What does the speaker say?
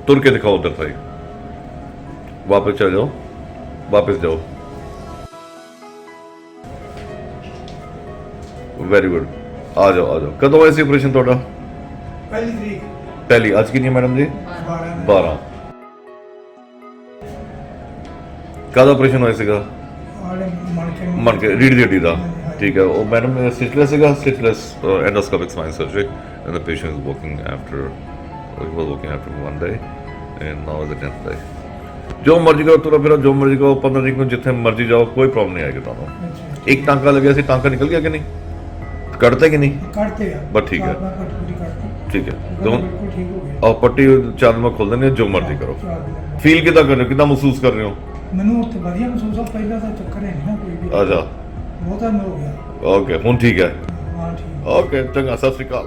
तुर के दिखाओ उधर भाई, वापस चले जाओ, वापस जाओ। वेरी गुड, आ जाओ आ जाओ। कदों होया सी ऑपरेशन ਤੁਹਾਡਾ? पहली तरीक। पहली, आज कितनी है मैडम जी? 12। कद ऑपरेशन होया सीगा? मन के रीढ़ दी हड्डी दा, ठीक है। वो मैडम स्टिचलेस सीगा, stitchless endoscopic spine surgery and the patient is working after, he was working after 1 day and now is the 10th day। जो मर्जी करो, तुरा फिरो, जो मर्जी करो, 15 दिन को जिथे मर्जी जाओ, कोई प्रॉब्लम नहीं आएगी ਤੁਹਾਨੂੰ। एक टांका लग गया सी, टांका निकल गया कि नहीं? कटते कि नहीं? कटते हैं बस ठीक है, ठीक है। तो बिल्कुल ठीक हो गया। और पट्टी 4 दिन में खोल देनी है, जो मर्जी करो। फील कितना कर रहे हो, कितना महसूस कर रहे हो? ਮੈਨੂੰ ਉੱਥੇ ਵਧੀਆ ਮਹਿਸੂਸ ਆ, ਪਹਿਲਾਂ ਤਾਂ ਚੱਕਰ ਹੈ ਨਹੀਂ ਨਾ ਕੋਈ ਵੀ। आ जा, ਬਹੁਤ ਆ ਹੋ ਗਿਆ। ओके, ਹੁਣ ठीक है। ਹਾਂ ਠੀਕ। ओके, चंगा, सत श्री अकाल।